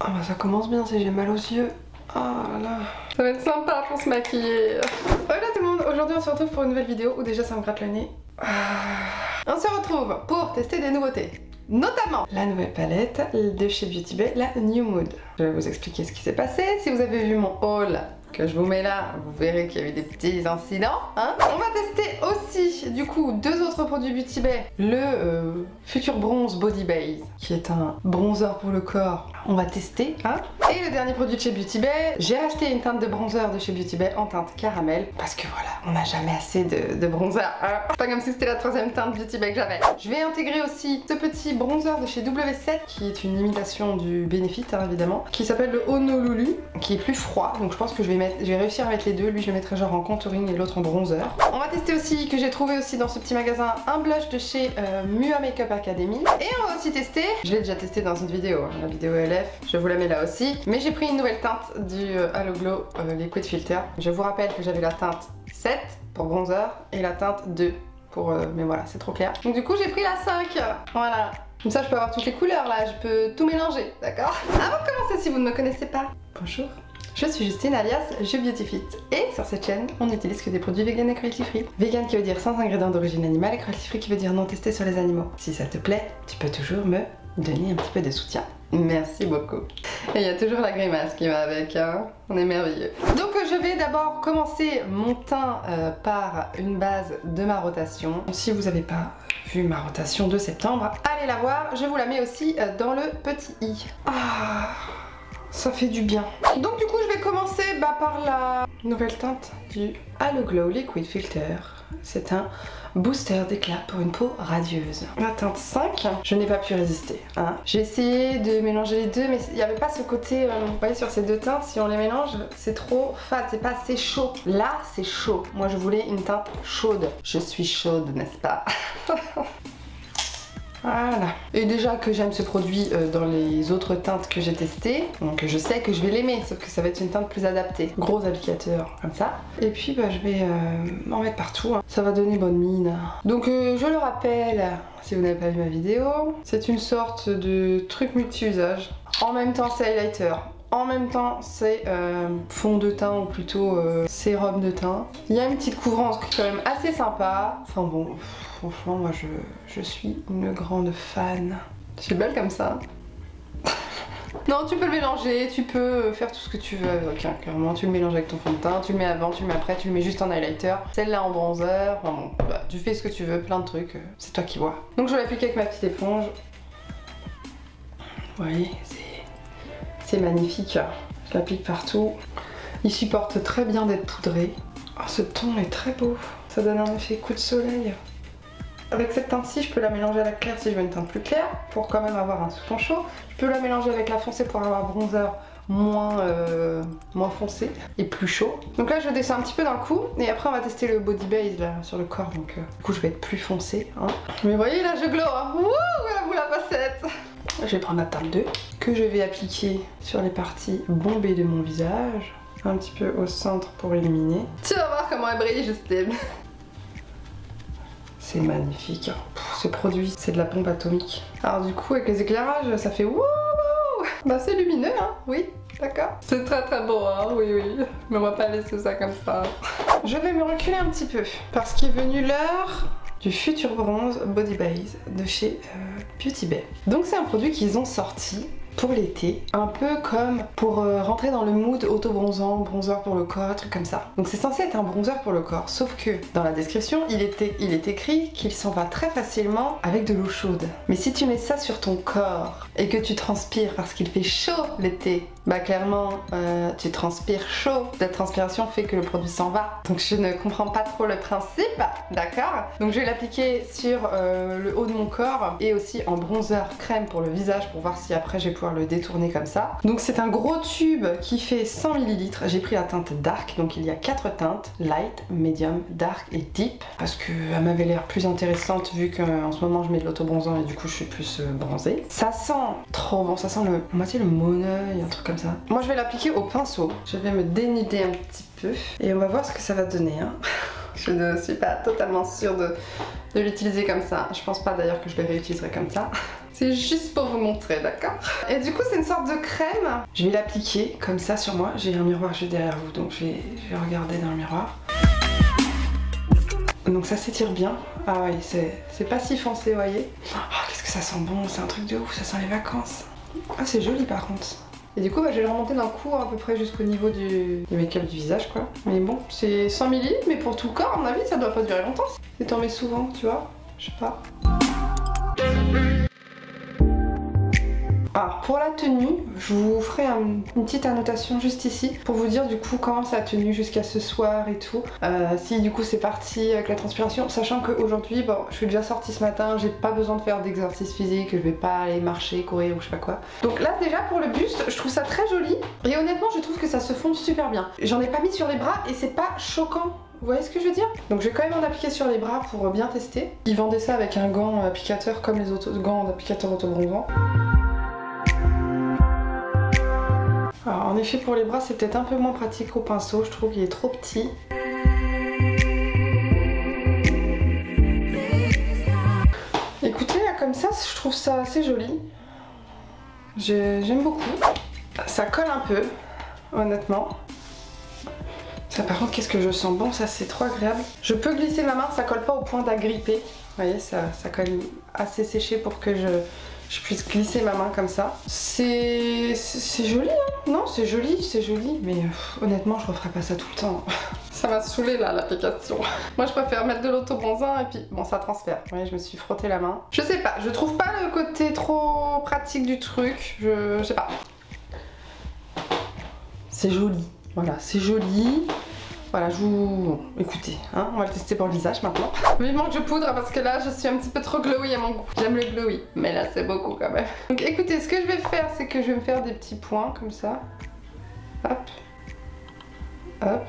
Ah bah ça commence bien si j'ai mal aux yeux. Ah là là. Ça va être sympa pour se maquiller. Voilà tout le monde, aujourd'hui on se retrouve pour une nouvelle vidéo où déjà ça me gratte le nez. On se retrouve pour tester des nouveautés. Notamment la nouvelle palette de chez Beauty Bay, la New Mood. Je vais vous expliquer ce qui s'est passé. Si vous avez vu mon haul que je vous mets là, vous verrez qu'il y a eu des petits incidents. Hein. On va tester aussi, du coup, deux autres produits Beauty Bay. Le Future Bronze Body Base, qui est un bronzer pour le corps. On va tester. Hein. Et le dernier produit de chez Beauty Bay, j'ai acheté une teinte de bronzer de chez Beauty Bay en teinte caramel. Parce que voilà, on n'a jamais assez de bronzer. Hein. Pas comme si c'était la troisième teinte Beauty Bay que j'avais. Je vais intégrer aussi ce petit bronzer de chez W7, qui est une imitation du Benefit, hein, évidemment. Qui s'appelle le Honolulu, qui est plus froid. Donc je pense que je vais réussir à mettre les deux. Lui je le mettrai genre en contouring et l'autre en bronzer. On va tester aussi, que j'ai trouvé aussi dans ce petit magasin, un blush de chez Mua Makeup Academy. Et on va aussi tester, je l'ai déjà testé dans une vidéo, hein, la vidéo LF, je vous la mets là aussi. Mais j'ai pris une nouvelle teinte du Halo Glow Liquid Filter. Je vous rappelle que j'avais la teinte 7 pour bronzer et la teinte 2 pour... mais voilà, c'est trop clair. Donc du coup j'ai pris la 5, voilà. Comme ça je peux avoir toutes les couleurs là, je peux tout mélanger, d'accord? Avant de commencer, si vous ne me connaissez pas, bonjour. Je suis Justine alias Je Beauty Fit et sur cette chaîne on n'utilise que des produits vegan et cruelty free. Vegan qui veut dire sans ingrédients d'origine animale et cruelty free qui veut dire non testé sur les animaux. Si ça te plaît, tu peux toujours me donner un petit peu de soutien. Merci beaucoup. Et il y a toujours la grimace qui va avec, hein. On est merveilleux. Donc je vais d'abord commencer mon teint par une base de ma rotation. Si vous n'avez pas vu ma rotation de septembre, allez la voir, je vous la mets aussi dans le petit i. Ah, ça fait du bien. Donc du coup je vais commencer par la nouvelle teinte du Halo Glow Liquid Filter. C'est un booster d'éclat pour une peau radieuse. La teinte 5, je n'ai pas pu résister. Hein. J'ai essayé de mélanger les deux, mais il n'y avait pas ce côté, vous voyez sur ces deux teintes, si on les mélange, c'est trop fade, c'est pas assez chaud. Là, c'est chaud. Moi, je voulais une teinte chaude. Je suis chaude, n'est-ce pas? Voilà. Et déjà que j'aime ce produit dans les autres teintes que j'ai testées, donc je sais que je vais l'aimer, sauf que ça va être une teinte plus adaptée. Gros applicateur, comme ça. Et puis je vais m'en mettre partout, hein. Ça va donner bonne mine. Donc je le rappelle, si vous n'avez pas vu ma vidéo, c'est une sorte de truc multi-usage. En même temps c'est highlighter. En même temps, c'est fond de teint ou plutôt sérum de teint. Il y a une petite couvrance quand même assez sympa. Enfin bon, franchement, moi je suis une grande fan. Je suis belle comme ça. Non, tu peux le mélanger, tu peux faire tout ce que tu veux avec. Hein. Clairement, tu le mélanges avec ton fond de teint, tu le mets avant, tu le mets après, tu le mets juste en highlighter. Celle-là en bronzer. Enfin bon, tu fais ce que tu veux, plein de trucs. C'est toi qui vois. Donc je vais l'appliquer avec ma petite éponge. Vous voyez, c'est magnifique, je l'applique partout. Il supporte très bien d'être poudré. Oh, ce ton est très beau, ça donne un effet coup de soleil. Avec cette teinte-ci, je peux la mélanger à la claire si je veux une teinte plus claire, pour quand même avoir un sous-ton chaud. Je peux la mélanger avec la foncée pour avoir un bronzer moins foncé et plus chaud. Donc là, je descends un petit peu d'un coup, et après on va tester le body base là, sur le corps, donc du coup je vais être plus foncé. Hein. Mais voyez là, je glow, hein. Wouh, voilà vous la facette. Je vais prendre la teinte 2 que je vais appliquer sur les parties bombées de mon visage, un petit peu au centre pour illuminer. Tu vas voir comment elle brille, Justine. C'est magnifique. Ce produit, c'est de la bombe atomique. Alors du coup, avec les éclairages, ça fait wouh. Bah c'est lumineux, hein, oui, d'accord. C'est très très beau, hein, oui, oui. Mais on va pas laisser ça comme ça. Je vais me reculer un petit peu, parce qu'il est venu l'heure du Future Bronze Body Base de chez Beauty Bay. Donc c'est un produit qu'ils ont sorti pour l'été, un peu comme pour rentrer dans le mood auto-bronzant, bronzer pour le corps, un truc comme ça. Donc c'est censé être un bronzer pour le corps, sauf que dans la description, il est écrit qu'il s'en va très facilement avec de l'eau chaude. Mais si tu mets ça sur ton corps et que tu transpires parce qu'il fait chaud l'été, bah clairement tu transpires chaud. La transpiration fait que le produit s'en va. Donc je ne comprends pas trop le principe, d'accord? Donc je vais l'appliquer sur le haut de mon corps et aussi en bronzer crème pour le visage pour voir si après je vais pouvoir le détourner comme ça. Donc c'est un gros tube qui fait 100 ml. J'ai pris la teinte Dark, donc il y a 4 teintes, Light, Medium, Dark et Deep, parce qu'elle m'avait l'air plus intéressante vu qu'en ce moment je mets de l'auto-bronzant et du coup je suis plus bronzée. Ça sent trop bon, ça sent le moitié le Mon-Oeil, un truc comme ça. Moi je vais l'appliquer au pinceau, je vais me dénuder un petit peu et on va voir ce que ça va donner. Hein. Je ne suis pas totalement sûre de l'utiliser comme ça. Je pense pas d'ailleurs que je le réutiliserai comme ça. C'est juste pour vous montrer, d'accord? Et du coup, c'est une sorte de crème. Je vais l'appliquer comme ça sur moi. J'ai un miroir juste derrière vous, donc je vais regarder dans le miroir. Donc ça s'étire bien. Ah oui, c'est pas si foncé, vous voyez. Oh, qu'est-ce que ça sent bon, c'est un truc de ouf, ça sent les vacances. Ah, c'est joli par contre. Et du coup, je vais le remonter d'un coup à peu près jusqu'au niveau du make-up du visage, quoi. Mais bon, c'est 100 ml, mais pour tout le corps, à mon avis, ça doit pas durer longtemps. Si t'en mets souvent, tu vois, je sais pas. Alors pour la tenue, je vous ferai une petite annotation juste ici pour vous dire du coup comment ça a tenu jusqu'à ce soir et tout. Si du coup c'est parti avec la transpiration, sachant qu'aujourd'hui, bon, je suis déjà sortie ce matin, j'ai pas besoin de faire d'exercice physique, je vais pas aller marcher, courir ou je sais pas quoi. Donc là déjà pour le buste, je trouve ça très joli et honnêtement je trouve que ça se fond super bien. J'en ai pas mis sur les bras et c'est pas choquant. Vous voyez ce que je veux dire? Donc je vais quand même en appliquer sur les bras pour bien tester. Ils vendaient ça avec un gant applicateur comme les autres gants d'applicateur autobronzant. Alors, en effet pour les bras c'est peut-être un peu moins pratique au pinceau, je trouve qu'il est trop petit. Écoutez là comme ça je trouve ça assez joli. J'aime beaucoup. Ça colle un peu honnêtement. Ça par contre qu'est-ce que je sens bon, ça c'est trop agréable. Je peux glisser ma main, ça colle pas au point d'agripper. Vous voyez ça colle assez séché pour que je puisse glisser ma main comme ça. C'est joli hein. Non c'est joli, mais honnêtement je referai pas ça tout le temps. Ça m'a saoulé là l'application. Moi je préfère mettre de l'autobronzant et puis bon ça transfère. Vous voyez je me suis frotté la main. Je sais pas, je trouve pas le côté trop pratique du truc, je sais pas. C'est joli, voilà c'est joli. Voilà, bon, écoutez, hein, on va le tester pour le visage maintenant. Vivement que je poudre parce que là je suis un petit peu trop glowy à mon goût. J'aime le glowy, mais là c'est beaucoup quand même. Donc écoutez, ce que je vais faire, c'est que je vais me faire des petits points comme ça. Hop. Hop.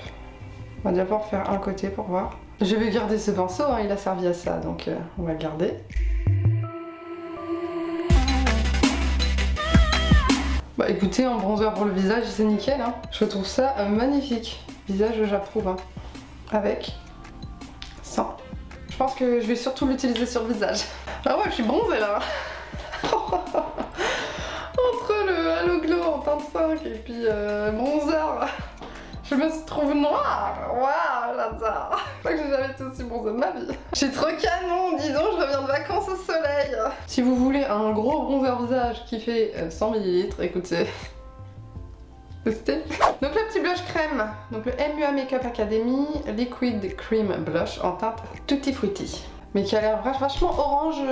On va d'abord faire un côté pour voir. Je vais garder ce pinceau, hein, il a servi à ça, donc on va le garder. Bah écoutez, un bronzer pour le visage, c'est nickel, hein. Je trouve ça magnifique. Visage, j'approuve, hein. Avec 100. Je pense que je vais surtout l'utiliser sur le visage. Ah ouais, je suis bronzée là. Entre le Halo Glow en teinte 5 et puis bronzer, je me trouve noire. Waouh, j'adore. Je crois que j'ai jamais été aussi bronzée de ma vie. J'ai trop canon, disons, je reviens de vacances au soleil. Si vous voulez un gros bronzer visage qui fait 100 ml, écoutez. Testez. Donc le petit blush crème, donc le MUA Makeup Academy Liquid Cream Blush en teinte Tutti Frutti. Mais qui a l'air vachement orange,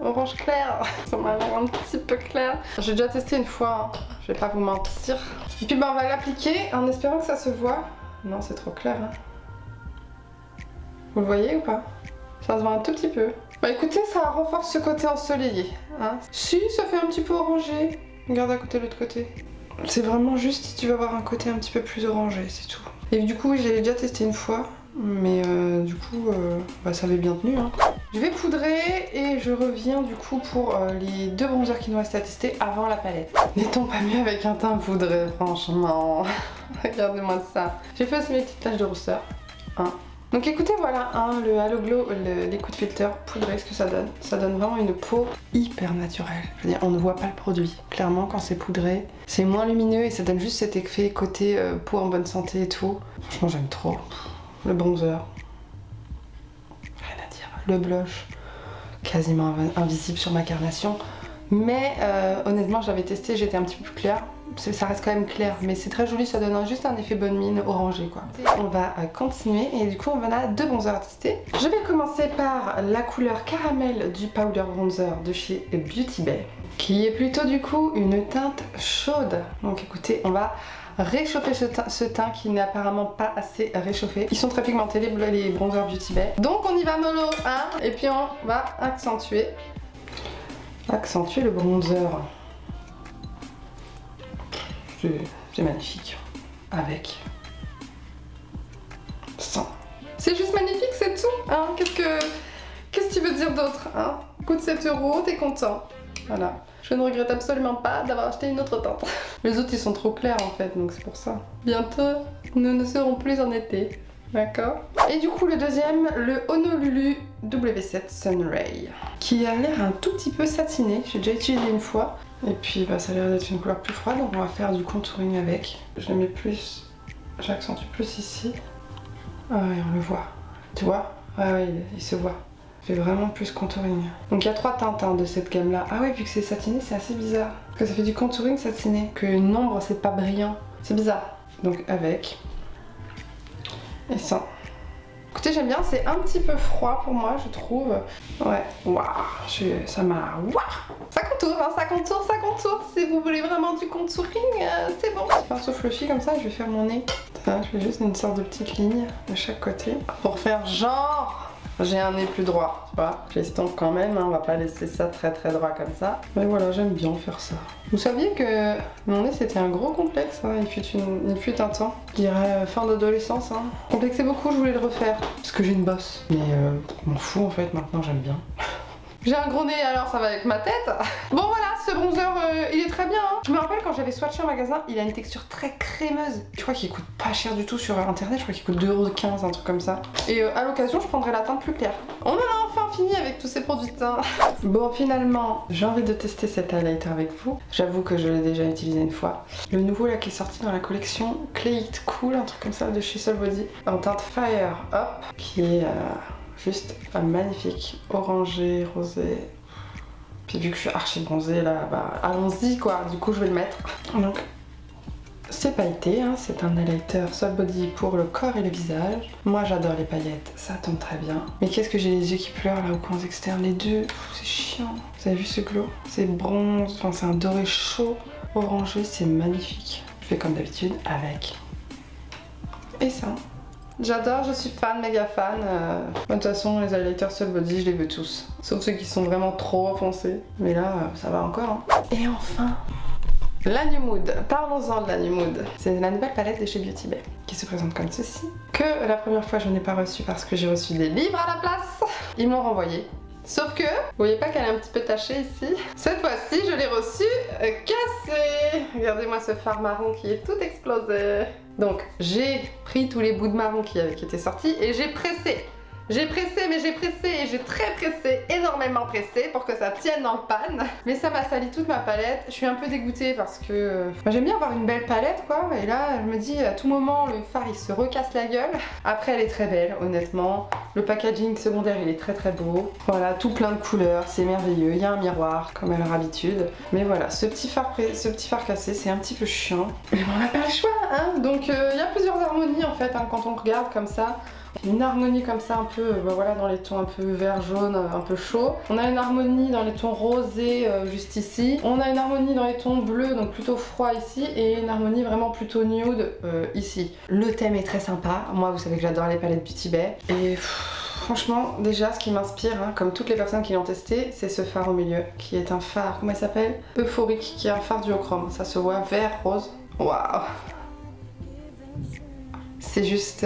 orange clair. Ça m'a l'air un petit peu clair. J'ai déjà testé une fois, hein. Je vais pas vous mentir. Et puis on va l'appliquer en espérant que ça se voit. Non c'est trop clair. Hein. Vous le voyez ou pas? Ça se voit un tout petit peu. Bah écoutez, ça renforce ce côté ensoleillé. Hein. Si, ça fait un petit peu orangé. Regarde à côté de l'autre côté. C'est vraiment juste si tu veux avoir un côté un petit peu plus orangé, c'est tout. Et du coup, j'ai déjà testé une fois, mais du coup, ça avait bien tenu. Hein. Je vais poudrer et je reviens du coup pour les deux bronzers qui nous restent à tester avant la palette. N'est-on pas mieux avec un teint poudré, franchement? Regardez-moi ça. J'ai fait aussi mes petites taches de rousseur. Hein. Donc écoutez voilà, hein, le Halo Glow, le Liquid Filter poudré, ce que ça donne. Ça donne vraiment une peau hyper naturelle. Je veux dire, on ne voit pas le produit. Clairement, quand c'est poudré, c'est moins lumineux et ça donne juste cet effet côté peau en bonne santé et tout. Franchement, j'aime trop. Le bronzer. Rien à dire. Le blush, quasiment invisible sur ma carnation. Mais honnêtement, j'avais testé, j'étais un petit peu plus claire. Ça reste quand même clair, mais c'est très joli, ça donne juste un effet bonne mine orangé quoi. On va continuer et du coup on a deux bronzers à tester. Je vais commencer par la couleur caramel du powder bronzer de chez Beauty Bay, qui est plutôt du coup une teinte chaude. Donc écoutez, on va réchauffer ce teint qui n'est apparemment pas assez réchauffé. Ils sont très pigmentés les bronzers Beauty Bay. Donc on y va mollo, hein, et puis on va accentuer le bronzer. C'est magnifique. Avec 100. C'est juste magnifique, c'est tout. Hein, qu'est-ce que tu veux dire d'autre, hein? Coûte 7 €, t'es content. Voilà. Je ne regrette absolument pas d'avoir acheté une autre teinte. Les autres ils sont trop clairs en fait, donc c'est pour ça. Bientôt, nous ne serons plus en été. D'accord. Et du coup le deuxième, le Honolulu W7 Sunray, qui a l'air un tout petit peu satiné. J'ai déjà utilisé une fois. Et puis bah, ça a l'air d'être une couleur plus froide, donc on va faire du contouring avec. Je le mets plus, j'accentue plus ici. Ah ouais, on le voit. Tu vois? Ouais, il se voit. Fait vraiment plus contouring. Donc il y a 3 teintes hein, de cette gamme là. Ah ouais, vu que c'est satiné, c'est assez bizarre. Parce que ça fait du contouring satiné. Que une ombre, c'est pas brillant. C'est bizarre. Donc avec. Et ça. Écoutez, j'aime bien, c'est un petit peu froid pour moi, je trouve. Ouais, waouh, ça m'a... Waouh, ça contourne, hein, ça contourne, ça contourne. Si vous voulez vraiment du contouring, c'est bon. Je vais faire ce fluffy comme ça, je vais faire mon nez. Ça, je fais juste une sorte de petite ligne de chaque côté. Pour faire genre... J'ai un nez plus droit, tu vois. J'estompe quand même, hein, on va pas laisser ça très droit comme ça. Mais voilà, j'aime bien faire ça. Vous saviez que mon nez c'était un gros complexe, hein. Il fut un temps, je dirais fin d'adolescence. Hein. Complexé beaucoup, je voulais le refaire. Parce que j'ai une bosse. Mais je m'en fous en fait, maintenant j'aime bien. J'ai un gros nez, alors ça va avec ma tête. Bon voilà, ce bronzer, il est très bien. Hein. Je me rappelle quand j'avais swatché en magasin, il a une texture très crémeuse. Je crois qu'il coûte pas cher du tout sur internet, je crois qu'il coûte 2,15 €, un truc comme ça. Et à l'occasion, je prendrai la teinte plus claire. On en a enfin fini avec tous ces produits de teint. Bon, finalement, j'ai envie de tester cet highlighter avec vous. J'avoue que je l'ai déjà utilisé une fois. Le nouveau là qui est sorti dans la collection Clay It Cool, un truc comme ça, de chez Soul Body, en teinte Fire Up, qui est... juste magnifique, orangé, rosé. Puis vu que je suis archi bronzée là, bah allons-y quoi, du coup je vais le mettre. Donc c'est pailleté, hein, c'est un highlighter Soul Body pour le corps et le visage. Moi j'adore les paillettes, ça tombe très bien. Mais qu'est-ce que j'ai les yeux qui pleurent là aux coins externes, les deux, c'est chiant. Vous avez vu ce glow? C'est bronze, enfin c'est un doré chaud, orangé, c'est magnifique. Je fais comme d'habitude avec. Et ça. J'adore, je suis fan, méga fan. De toute façon, les highlighters Soul Body, je les veux tous. Sauf ceux qui sont vraiment trop foncés. Mais là, ça va encore. Hein. Et enfin, la New Mood. Parlons-en de la New Mood. C'est la nouvelle palette de chez Beauty Bay, qui se présente comme ceci. Que la première fois, je n'ai pas reçu parce que j'ai reçu des livres à la place. Ils me l'ont renvoyé. Sauf que, vous voyez pas qu'elle est un petit peu tachée ici? Cette fois-ci, je l'ai reçue cassée. Regardez-moi ce fard marron qui est tout explosé. Donc, j'ai pris tous les bouts de marron qui étaient sortis et j'ai pressé. J'ai pressé, mais j'ai pressé et j'ai très pressé, énormément pressé pour que ça tienne dans le pan. Mais ça m'a sali toute ma palette. Je suis un peu dégoûtée parce que j'aime bien avoir une belle palette quoi. Et là, je me dis à tout moment, le fard il se recasse la gueule. Après, elle est très belle, honnêtement. Le packaging secondaire, il est très beau. Voilà, tout plein de couleurs, c'est merveilleux. Il y a un miroir, comme à leur habitude. Mais voilà, ce petit fard cassé, c'est un petit peu chiant. Mais bon, on n'a pas le choix, hein. Donc, il y a plusieurs harmonies en fait, hein, quand on regarde comme ça. Une harmonie comme ça un peu, voilà, dans les tons un peu vert jaune, un peu chaud. On a une harmonie dans les tons rosés juste ici. On a une harmonie dans les tons bleus, donc plutôt froid ici. Et une harmonie vraiment plutôt nude ici. Le thème est très sympa. Moi, vous savez que j'adore les palettes Beauty Bay. Et franchement, déjà, ce qui m'inspire, hein, comme toutes les personnes qui l'ont testé, c'est ce fard au milieu, qui est un fard, comment il s'appelle? Euphorique, qui est un fard duochrome. Ça se voit vert, rose. Waouh! C'est juste...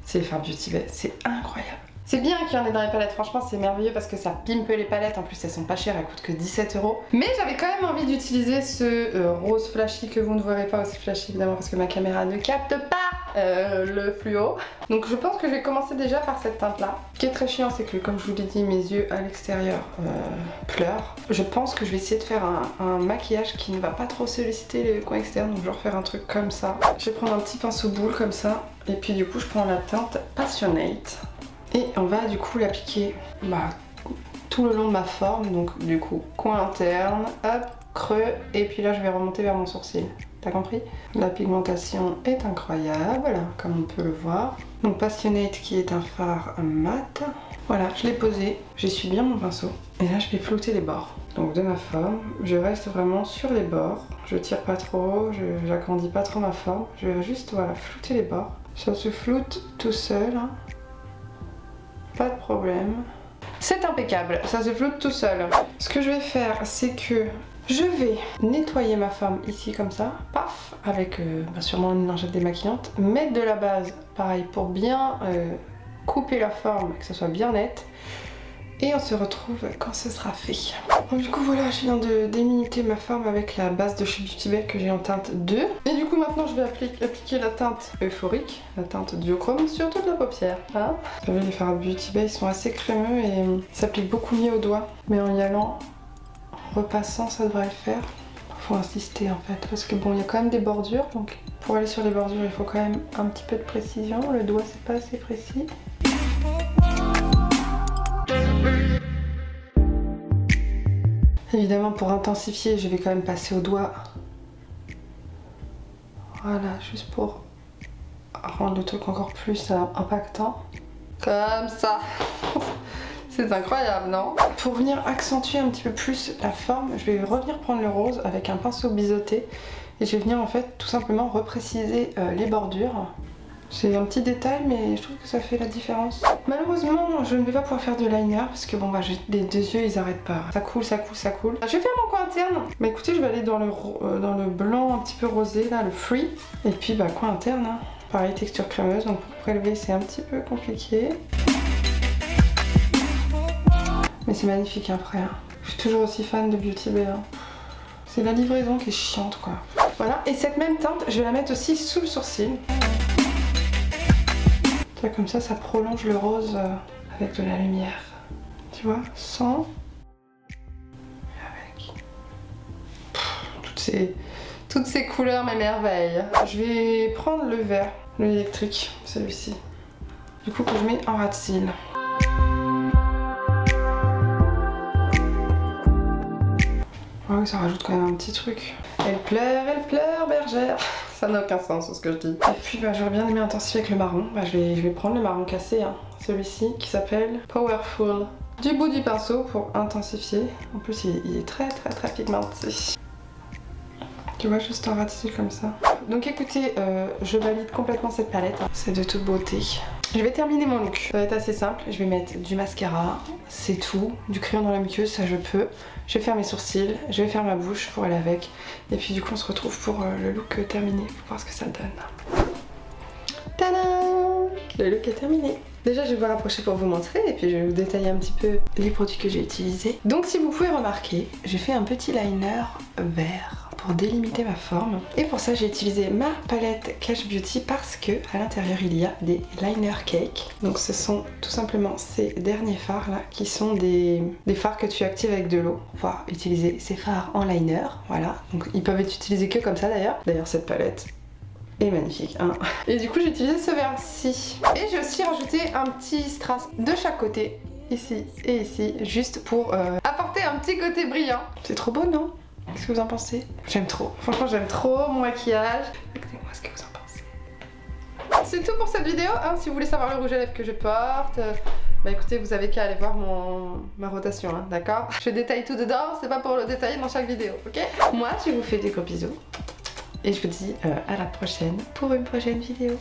c'est les fards Beauty Bay, c'est incroyable. C'est bien qu'il y en ait dans les palettes, franchement c'est merveilleux parce que ça pimpe les palettes, en plus elles sont pas chères, elles coûtent que 17 €. Mais j'avais quand même envie d'utiliser ce rose flashy que vous ne verrez pas aussi flashy évidemment parce que ma caméra ne capte pas le fluo. Donc je pense que je vais commencer déjà par cette teinte là. Ce qui est très chiant c'est que comme je vous l'ai dit, mes yeux à l'extérieur pleurent. Je pense que je vais essayer de faire un maquillage qui ne va pas trop solliciter les coins externes, donc je vais refaire un truc comme ça. Je vais prendre un petit pinceau boule comme ça et puis du coup je prends la teinte Passionate. Et on va du coup l'appliquer tout le long de ma forme, donc du coup coin interne, hop, creux, et puis là je vais remonter vers mon sourcil. T'as compris? La pigmentation est incroyable, comme on peut le voir. Donc Passionate qui est un fard mat. Voilà, je l'ai posé, j'essuie bien mon pinceau. Et là je vais flouter les bords. Donc de ma forme, je reste vraiment sur les bords. Je tire pas trop, j'agrandis pas trop ma forme. Je vais juste voilà, flouter les bords. Ça se floute tout seul. Hein. Pas de problème. C'est impeccable, ça se floute tout seul. Ce que je vais faire, c'est que je vais nettoyer ma forme ici comme ça, paf, avec sûrement une lingette démaquillante, mettre de la base, pareil, pour bien couper la forme, que ça soit bien net. Et on se retrouve quand ce sera fait. Bon, du coup voilà, je viens de délimiter ma forme avec la base de chez Beauty Bay que j'ai en teinte 2. Et du coup maintenant je vais appliquer la teinte euphorique, la teinte duochrome sur toute la paupière. Hein, vous savez, les fards Beauty Bay sont assez crémeux et ils s'appliquent beaucoup mieux aux doigts. Mais en y allant, en repassant, ça devrait le faire. Faut insister en fait, parce que bon, il y a quand même des bordures, donc pour aller sur les bordures, il faut quand même un petit peu de précision. Le doigt, c'est pas assez précis. Évidemment, pour intensifier, je vais quand même passer au doigt. Voilà, juste pour rendre le truc encore plus impactant. Comme ça. C'est incroyable, non? Pour venir accentuer un petit peu plus la forme, je vais revenir prendre le rose avec un pinceau biseauté. Et je vais venir en fait tout simplement repréciser les bordures. C'est un petit détail, mais je trouve que ça fait la différence. Malheureusement, je ne vais pas pouvoir faire de liner parce que bon bah les deux yeux ils arrêtent pas. Ça coule, ça coule, ça coule. Je vais faire mon coin interne. Mais écoutez, je vais aller dans le blanc un petit peu rosé, là, le free. Et puis bah coin interne, hein. Pareil, texture crémeuse, donc pour prélever c'est un petit peu compliqué. Mais c'est magnifique après. Hein. Je suis toujours aussi fan de Beauty Bay. Hein. C'est la livraison qui est chiante quoi. Voilà, et cette même teinte, je vais la mettre aussi sous le sourcil. Comme ça, ça prolonge le rose avec de la lumière. Tu vois, sans et avec. Toutes ces couleurs m'émerveillent. Je vais prendre le vert, l'électrique, celui-ci. Du coup, que je mets en ras de cils. Ouais, ça rajoute quand même un petit truc. Elle pleure, bergère. Ça n'a aucun sens ce que je dis. Et puis bah, j'aurais bien aimé intensifier avec le marron. Bah, je vais prendre le marron cassé, hein. Celui-ci qui s'appelle Powerful. Du bout du pinceau pour intensifier. En plus il est très pigmenté. Tu vois, juste en ras de cils comme ça. Donc écoutez, je valide complètement cette palette. C'est de toute beauté. Je vais terminer mon look. Ça va être assez simple. Je vais mettre du mascara, c'est tout. Du crayon dans la muqueuse, ça je peux. Je vais faire mes sourcils, je vais faire ma bouche pour aller avec. Et puis du coup on se retrouve pour le look terminé. Faut voir ce que ça donne. Tadam! Le look est terminé. Déjà je vais vous rapprocher pour vous montrer et puis je vais vous détailler un petit peu les produits que j'ai utilisés. Donc si vous pouvez remarquer, j'ai fait un petit liner vert pour délimiter ma forme. Et pour ça j'ai utilisé ma palette Cash Beauty parce que à l'intérieur il y a des liner cake. Donc ce sont tout simplement ces derniers fards là qui sont des fards que tu actives avec de l'eau pour pouvoir utiliser ces fards en liner. Voilà, donc ils peuvent être utilisés que comme ça d'ailleurs. D'ailleurs cette palette est magnifique, hein. Et du coup j'ai utilisé ce vert-ci. Et j'ai aussi rajouté un petit strass de chaque côté, ici et ici, juste pour apporter un petit côté brillant. C'est trop beau, non? Qu'est-ce que vous en pensez? J'aime trop, franchement j'aime trop mon maquillage. Dites-moi ce que vous en pensez. C'est tout pour cette vidéo, hein. Si vous voulez savoir le rouge à lèvres que je porte, bah écoutez, vous avez qu'à aller voir ma rotation, hein, d'accord? Je détaille tout dedans, c'est pas pour le détailler dans chaque vidéo, ok? Moi je vous fais des gros bisous. Et je vous dis à la prochaine pour une prochaine vidéo.